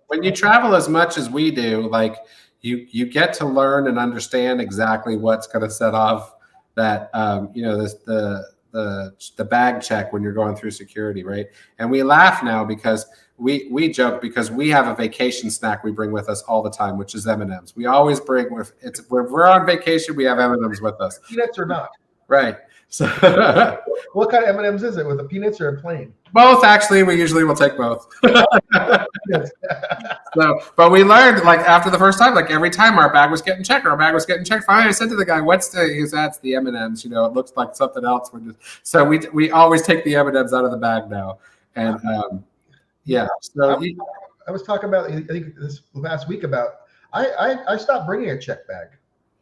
when you travel as much as we do, like you get to learn and understand exactly what's going to set off that, the bag check when you're going through security, right? And we laugh now because we joke because we have a vacation snack we bring with us all the time, which is M&Ms. We always bring when we're on vacation, we have M&Ms with us. Peanuts or not? Right. So what kind of M&Ms is it? With the peanuts or a plain? Both, actually. We usually will take both. But we learned, like, after the first time, like every time our bag was getting checked. Finally, I said to the guy, that's the M&Ms. It looks like something else. So we always take the M&Ms out of the bag now. And yeah. So I was talking about, I think this last week about, I stopped bringing a check bag.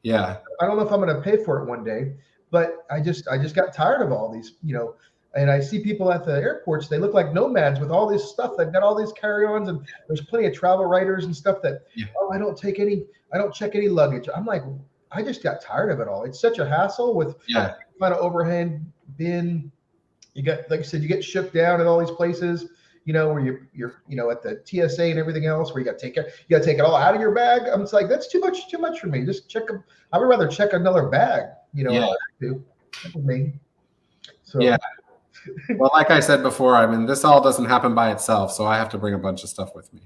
Yeah. I don't know if I'm going to pay for it one day, but I just got tired of all these, and I see people at the airports, they look like nomads with all this stuff. They've got all these carry-ons, and there's plenty of travel writers and stuff that, I don't check any luggage. I'm like, I just got tired of it all. It's such a hassle with kind of overhand bin. You got, like I said, you get shook down at all these places, where you're at the TSA and everything else, where you got to take it all out of your bag. I'm just like, that's too much for me. Just check them. I would rather check another bag, That was me. So yeah. Well, like I said before, I mean, this all doesn't happen by itself, so I have to bring a bunch of stuff with me.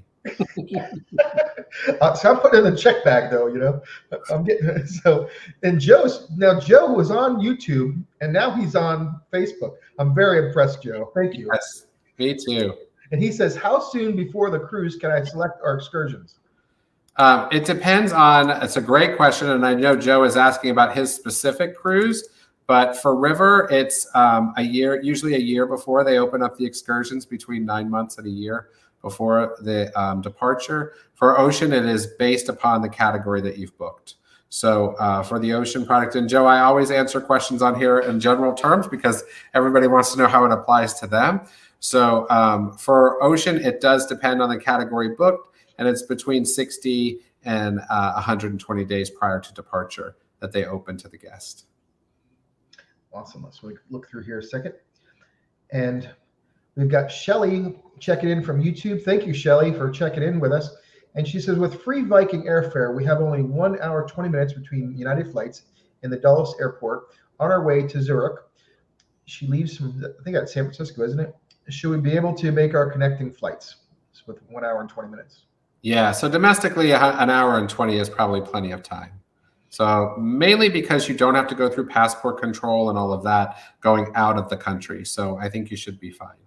So I'm putting it in the check bag, though. I'm getting so. And Joe was on YouTube, and now he's on Facebook. I'm very impressed, Joe. Thank you. Yes, me too. And he says, how soon before the cruise can I select our excursions? It depends on. It's a great question, and I know Joe is asking about his specific cruise. But for river, it's usually a year before they open up the excursions, between 9 months and a year before the departure. For ocean, it is based upon the category that you've booked. So for the ocean product, and Joe, I always answer questions on here in general terms because everybody wants to know how it applies to them. So for ocean, it does depend on the category booked, and it's between 60 and 120 days prior to departure that they open to the guest. Awesome. Let's look through here a second. And we've got Shelly checking in from YouTube. Thank you, Shelly, for checking in with us. And she says, with free Viking airfare, we have only 1 hour, 20 minutes between United flights in the Dulles airport on our way to Zurich. She leaves from, I think that's San Francisco, isn't it? Should we be able to make our connecting flights with 1 hour and 20 minutes? Yeah. So domestically, an hour and 20 is probably plenty of time. So mainly because you don't have to go through passport control and all of that going out of the country. So I think you should be fine.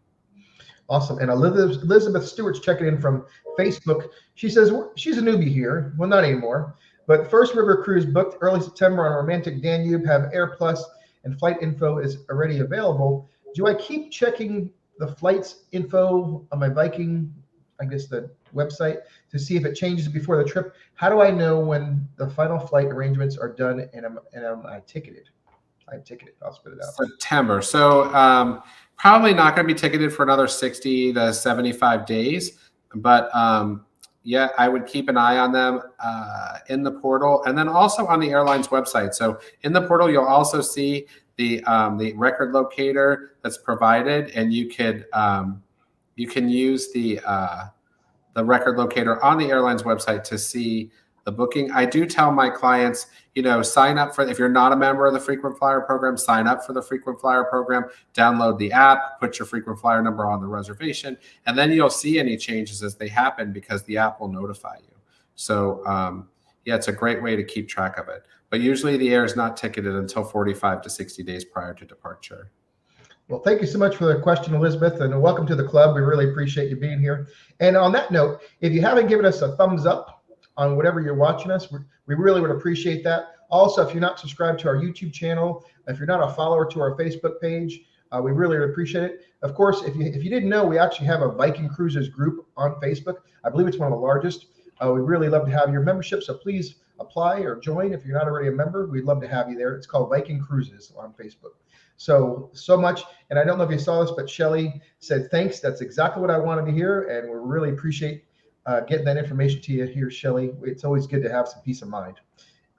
Awesome. And Elizabeth Stewart's checking in from Facebook. She says she's a newbie here. Well, not anymore. But first river cruise booked early September on a romantic Danube, have Air Plus and flight info is already available. Do I keep checking the flights info on my Viking, I guess the website, to see if it changes before the trip? How do I know when the final flight arrangements are done and am I ticketed? I'm ticketed. I'll spit it out. September. So probably not going to be ticketed for another 60 to 75 days. But yeah, I would keep an eye on them in the portal, and then also on the airline's website. So in the portal, you'll also see the record locator that's provided, and you can use the record locator on the airline's website to see the booking. I do tell my clients, sign up for, if you're not a member of the frequent flyer program, sign up for the frequent flyer program, download the app, put your frequent flyer number on the reservation, and then you'll see any changes as they happen because the app will notify you. So yeah, it's a great way to keep track of it. But usually the air is not ticketed until 45 to 60 days prior to departure. Well, thank you so much for the question, Elizabeth, and welcome to the club. We really appreciate you being here. And on that note, if you haven't given us a thumbs up on whatever you're watching us, we really would appreciate that. Also, if you're not subscribed to our YouTube channel, if you're not a follower to our Facebook page, we really would appreciate it. Of course, if you didn't know, we actually have a Viking Cruises group on Facebook. I believe it's one of the largest. We really love to have your membership, so please apply or join if you're not already a member. We'd love to have you there. It's called Viking Cruises on Facebook. So much. And I don't know if you saw this, but Shelly said, thanks. That's exactly what I wanted to hear. And we really appreciate getting that information to you here, Shelly. It's always good to have some peace of mind.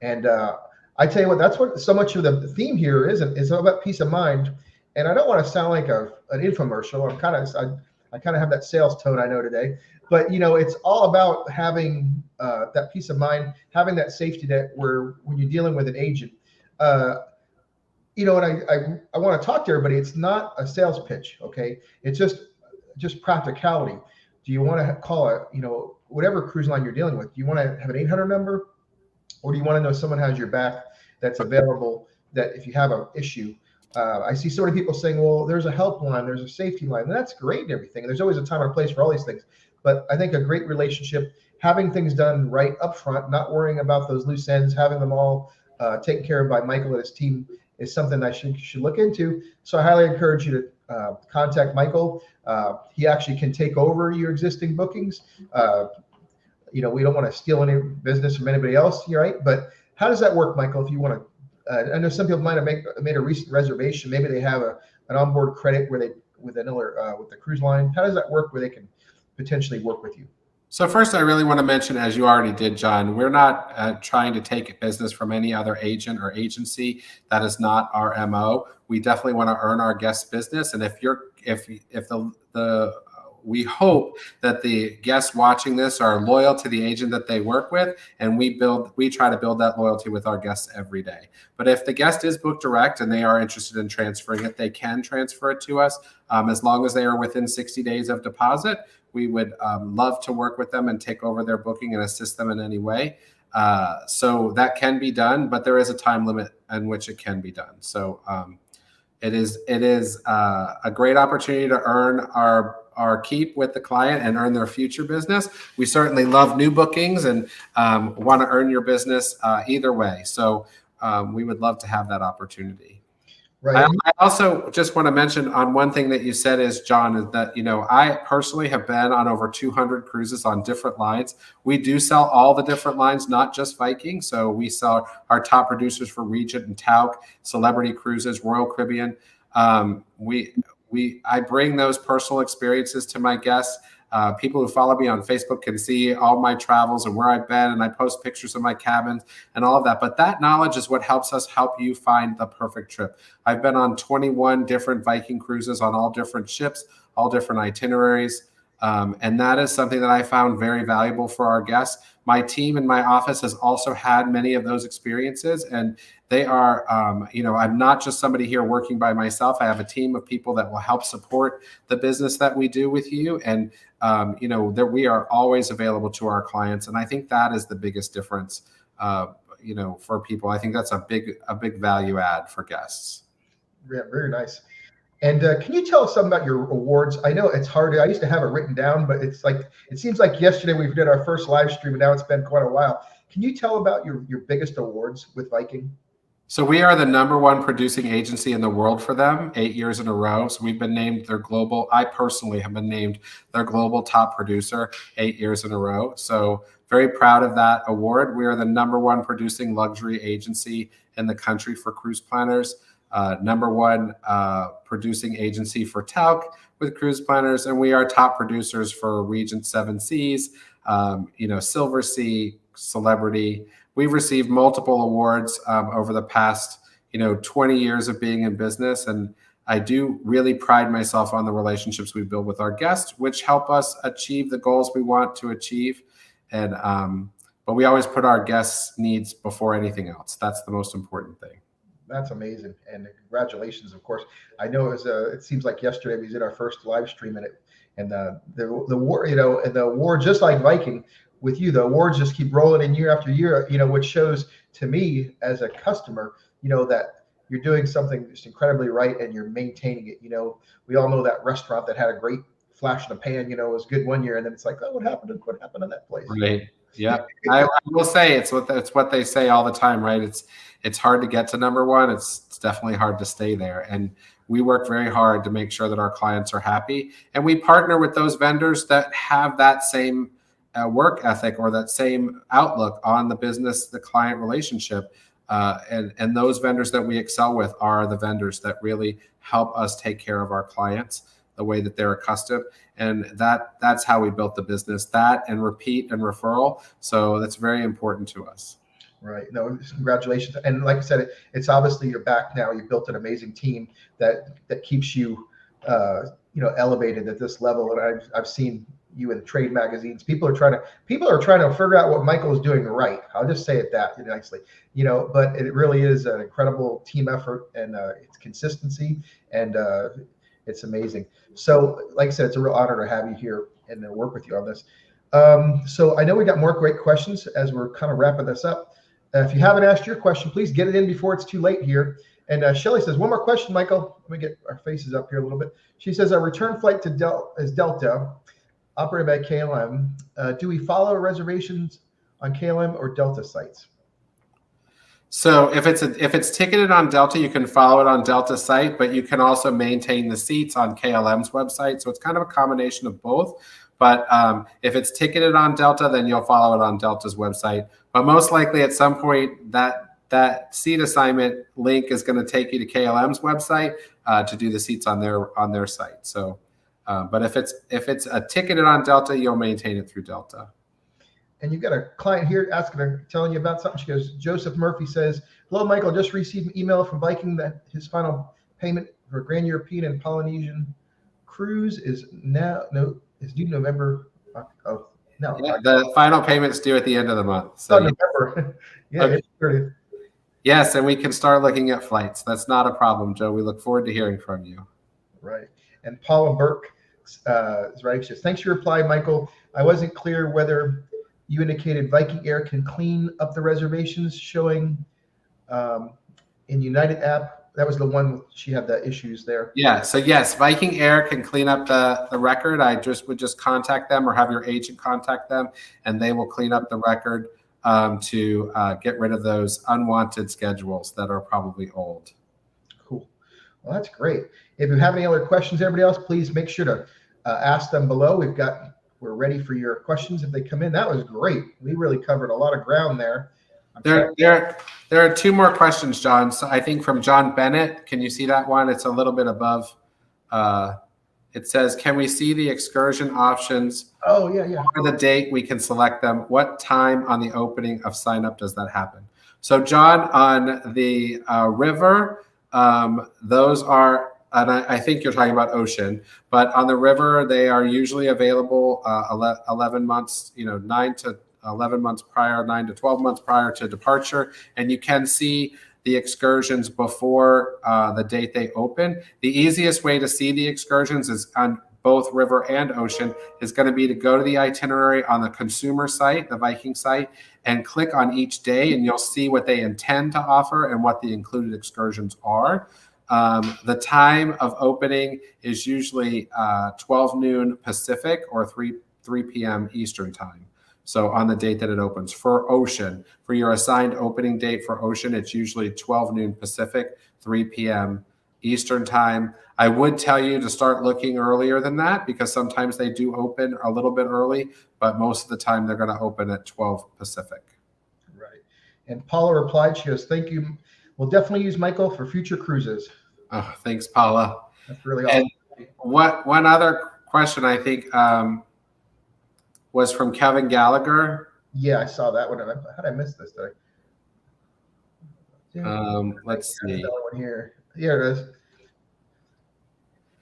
And I tell you what, that's what so much of the theme here is all about peace of mind. And I don't want to sound like an infomercial. I kind of have that sales tone, I know, today. But it's all about having that peace of mind, having that safety net where when you're dealing with an agent. And I want to talk to everybody. It's not a sales pitch, okay? It's just practicality. Do you want to call whatever cruise line you're dealing with? Do you want to have an 800 number, or do you want to know someone has your back that's available? That if you have an issue, I see so many people saying, "Well, there's a helpline, there's a safety line." And that's great and everything. And there's always a time and a place for all these things. But I think a great relationship, having things done right up front, not worrying about those loose ends, having them all taken care of by Michael and his team, is something that you should look into. So I highly encourage you to contact Michael. He actually can take over your existing bookings. We don't want to steal any business from anybody else, right? But how does that work, Michael? If you want to, I know some people might have made a recent reservation. Maybe they have an onboard credit where with the cruise line. How does that work where they can potentially work with you? So first, I really want to mention, as you already did, John, we're not trying to take business from any other agent or agency. That is not our MO. We definitely want to earn our guests' business. And we hope that the guests watching this are loyal to the agent that they work with, and we try to build that loyalty with our guests every day. But if the guest is booked direct and they are interested in transferring it, they can transfer it to us as long as they are within 60 days of deposit. We would love to work with them and take over their booking and assist them in any way. So that can be done, but there is a time limit in which it can be done. So it is a great opportunity to earn our keep with the client and earn their future business. We certainly love new bookings and want to earn your business either way. So we would love to have that opportunity. Right. I also just want to mention on one thing that you said is, John, is that, I personally have been on over 200 cruises on different lines. We do sell all the different lines, not just Viking. So we sell our top producers for Regent and Tauk, Celebrity Cruises, Royal Caribbean. I bring those personal experiences to my guests. People who follow me on Facebook can see all my travels and where I've been, and I post pictures of my cabins and all of that. But that knowledge is what helps us help you find the perfect trip. I've been on 21 different Viking cruises on all different ships, all different itineraries. And that is something that I found very valuable for our guests. My team in my office has also had many of those experiences, and they are, I'm not just somebody here working by myself. I have a team of people that will help support the business that we do with you. And, that we are always available to our clients. And I think that is the biggest difference, for people. I think that's a big value add for guests. Yeah, very nice. And can you tell us something about your awards? I know it's hard. I used to have it written down, but it seems like yesterday we did our first live stream, and now it's been quite a while. Can you tell about your biggest awards with Viking? So we are the #1 producing agency in the world for them 8 years in a row. So we've been named their global, I personally have been named their global top producer 8 years in a row. So very proud of that award. We are the #1 producing luxury agency in the country for cruise planners, #1 producing agency for talc with cruise planners, and we are top producers for Regent Seven Seas, Silver Sea, Celebrity. We've received multiple awards over the past, 20 years of being in business. And I do really pride myself on the relationships we build with our guests, which help us achieve the goals we want to achieve. And, but we always put our guests' needs before anything else. That's the most important thing. That's amazing. And congratulations, of course. I know it seems like yesterday we did our first live stream and the war, and the war, just like Viking, with you, the awards just keep rolling in year after year, which shows to me as a customer, that you're doing something just incredibly right and you're maintaining it. We all know that restaurant that had a great flash in the pan, was good one year, and then it's like, oh, what happened in that place? Right. Yeah. I will say it's what they say all the time, right? It's hard to get to #1. It's definitely hard to stay there. And we work very hard to make sure that our clients are happy. And we partner with those vendors that have that same work ethic or that same outlook on the business, the client relationship. And those vendors that we excel with are the vendors that really help us take care of our clients the way that they're accustomed. And that's how we built the business, that and repeat and referral. So that's very important to us. Right. No, congratulations. And like I said, it's obviously you're back now. You've built an amazing team that keeps you, elevated at this level. And I've seen you in trade magazines. People are trying to figure out what Michael is doing right. I'll just say it that nicely, but it really is an incredible team effort, and it's consistency, and it's amazing. So like I said, it's a real honor to have you here and to work with you on this. So I know we got more great questions as we're kind of wrapping this up. If you haven't asked your question, please get it in before it's too late here. And Shelly says, one more question, Michael. Let me get our faces up here a little bit. She says, our return flight to Delta, operated by KLM. Do we follow reservations on KLM or Delta sites? So if it's ticketed on Delta, you can follow it on Delta site, but you can also maintain the seats on KLM's website. So it's kind of a combination of both. But if it's ticketed on Delta, then you'll follow it on Delta's website. But most likely at some point that seat assignment link is going to take you to KLM's website to do the seats on their site. So, but if it's ticketed on Delta, you'll maintain it through Delta. And you've got a client here telling you about something. She goes, Joseph Murphy says, hello, Michael, just received an email from Viking that his final payment for a Grand European and Polynesian cruise is due November. The final payment's due at the end of the month. So November. Yeah. Okay. Yes, and we can start looking at flights. That's not a problem, Joe. We look forward to hearing from you. Right. And Paula Burke is right. She says, thanks for your reply, Michael. I wasn't clear whether you indicated Viking Air can clean up the reservations showing in United app. That was the one she had the issues there. Yeah. So yes, Viking Air can clean up the record. I would just contact them or have your agent contact them, and they will clean up the record to get rid of those unwanted schedules that are probably old. Cool. Well, that's great. If you have any other questions, everybody else, please make sure to ask them below. We're ready for your questions if they come in. That was great. We really covered a lot of ground there. There are two more questions, John. So I think from John Bennett. Can you see that one? It's a little bit above. It says, can we see the excursion options? Oh, yeah. For the date, we can select them. What time on the opening of sign up does that happen? So John, on the river, those are, and I think you're talking about ocean, but on the river, they are usually available 11 months, 9 to 11 months prior, 9 to 12 months prior to departure. And you can see the excursions before the date they open. The easiest way to see the excursions is on both river and ocean is going to be to go to the itinerary on the consumer site, the Viking site, and click on each day, and you'll see what they intend to offer and what the included excursions are. The time of opening is usually 12 noon Pacific or 3 p.m. Eastern time. So on the date that it opens. For Ocean, for your assigned opening date for Ocean, it's usually 12 noon Pacific, 3 p.m. Eastern time. I would tell you to start looking earlier than that because sometimes they do open a little bit early, but most of the time they're going to open at 12 Pacific. Right. And Paula replied, she goes, thank you. We'll definitely use Michael for future cruises. Oh, thanks, Paula. That's really awesome. And one other question I think was from Kevin Gallagher. Yeah, I saw that one. How did I miss this today? Let's see. Another one here. Here it is.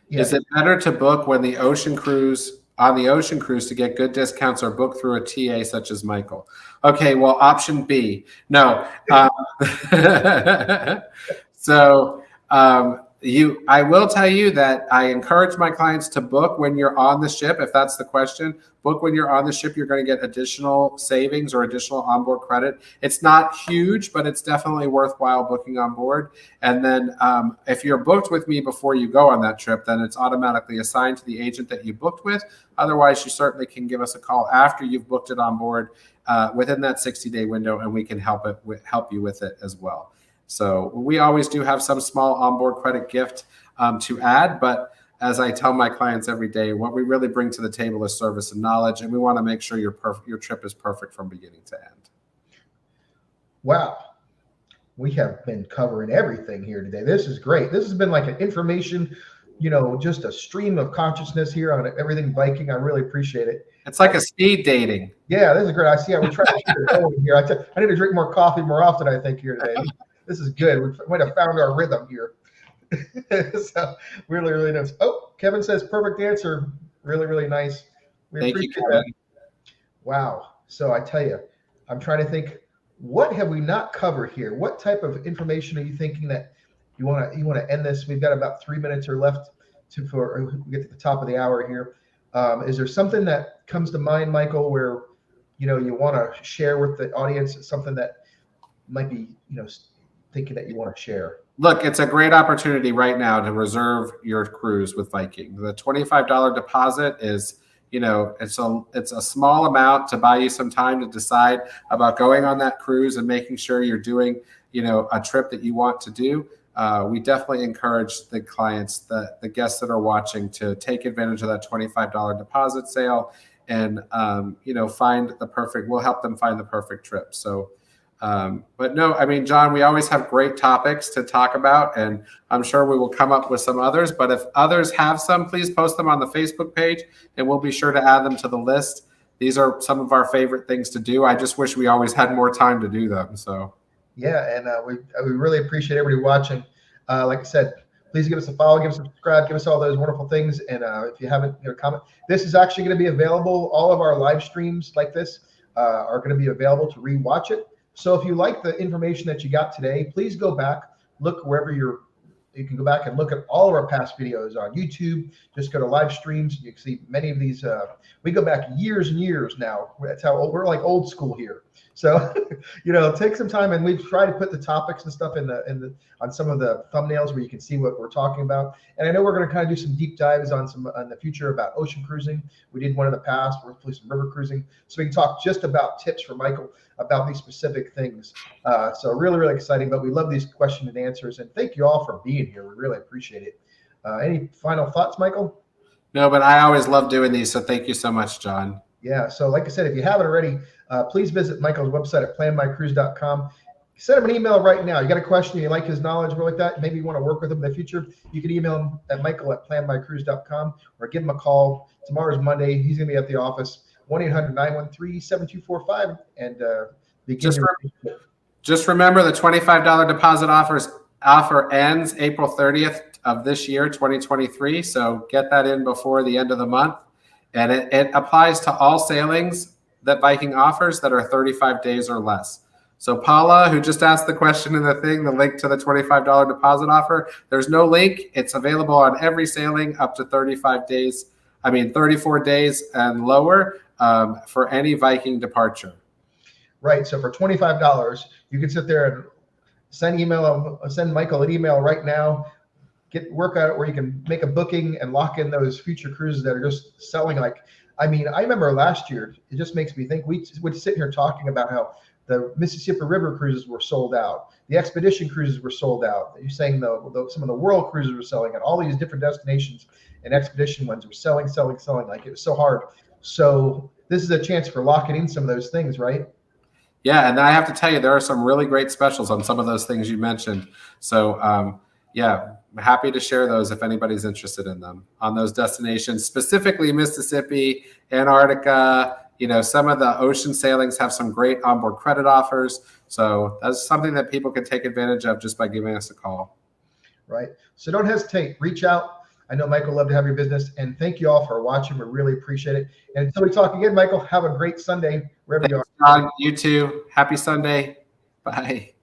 Yeah. Is it better to book when the ocean cruise to get good discounts or book through a TA such as Michael? Okay, well, option B. No. So I will tell you that I encourage my clients to book when you're on the ship. If that's the question, book when you're on the ship. You're going to get additional savings or additional onboard credit. It's not huge, but it's definitely worthwhile booking on board. And then if you're booked with me before you go on that trip, then it's automatically assigned to the agent that you booked with. Otherwise, you certainly can give us a call after you've booked it on board within that 60-day window, and we can help you with it as well. So we always do have some small onboard credit gift to add, but as I tell my clients every day, what we really bring to the table is service and knowledge, and we want to make sure your trip is perfect from beginning to end. Wow. We have been covering everything here today. This is great. This has been like an information, just a stream of consciousness here on everything Viking. I really appreciate it. It's like a speed dating. Yeah, this is great. I see how we try to keep it going here. I need to drink more coffee more often, I think, here today. This is good. We might have found our rhythm here. So really, really nice. Oh, Kevin says perfect answer. Really, really nice. Thank you, Kevin. That. Wow. So I tell you, I'm trying to think, what have we not covered here? What type of information are you thinking that you want to end this? We've got about 3 minutes or left before we get to the top of the hour here. Is there something that comes to mind, Michael, where you want to share with the audience, something that might be thinking that you want to share? Look, it's a great opportunity right now to reserve your cruise with Viking. The $25 deposit is, it's a small amount to buy you some time to decide about going on that cruise and making sure you're doing, a trip that you want to do. We definitely encourage the clients, the guests that are watching, to take advantage of that $25 deposit sale and, we'll help them find the perfect trip. So, but no, I mean, John, we always have great topics to talk about, and I'm sure we will come up with some others. But if others have some, please post them on the Facebook page, and we'll be sure to add them to the list. These are some of our favorite things to do. I just wish we always had more time to do them. So, yeah, and we really appreciate everybody watching. Like I said, please give us a follow, give us a subscribe, give us all those wonderful things. And if you haven't, comment. This is actually going to be available. All of our live streams like this are going to be available to rewatch it. So if you like the information that you got today, please go back, look wherever you can go back and look at all of our past videos on YouTube. Just go to live streams. You can see many of these. We go back years and years now. That's how we're like old school here. So, take some time, and we've tried to put the topics and stuff on some of the thumbnails where you can see what we're talking about. And I know we're going to kind of do some deep dives on the future about ocean cruising. We did one in the past. We're going to do some river cruising, so we can talk just about tips for Michael about these specific things. So really, really exciting. But we love these question and answers, and thank you all for being here. We really appreciate it. Any final thoughts, Michael? No, but I always love doing these. So thank you so much, John. Yeah. So like I said, if you haven't already, please visit Michael's website at planmycruise.com. Send him an email right now. You got a question, you like his knowledge, like that, maybe you want to work with him in the future, you can email him at michael@planmycruise.com or give him a call. Tomorrow's Monday. He's going to be at the office, 1-800-913-7245. And just remember the $25 deposit offer ends April 30th of this year, 2023. So get that in before the end of the month. And it applies to all sailings that Viking offers that are 35 days or less. So Paula, who just asked the question in the thing, the link to the $25 deposit offer, there's no link. It's available on every sailing up to 34 days and lower for any Viking departure. Right. So for $25, you can sit there and send Michael an email right now. Work out where you can make a booking and lock in those future cruises that are just selling like, I mean, I remember last year, it just makes me think, we would sit here talking about how the Mississippi River cruises were sold out. The expedition cruises were sold out. You're saying some of the world cruises were selling out. All these different destinations and expedition ones were selling. Like, it was so hard. So this is a chance for locking in some of those things, right? Yeah, and I have to tell you, there are some really great specials on some of those things you mentioned. So yeah, I'm happy to share those if anybody's interested in them on those destinations, specifically Mississippi, Antarctica. You know, some of the ocean sailings have some great onboard credit offers. So that's something that people can take advantage of just by giving us a call. Right. So don't hesitate. Reach out. I know Michael would love to have your business. And thank you all for watching. We really appreciate it. And until we talk again, Michael, have a great Sunday wherever you are. John, you too. Happy Sunday. Bye.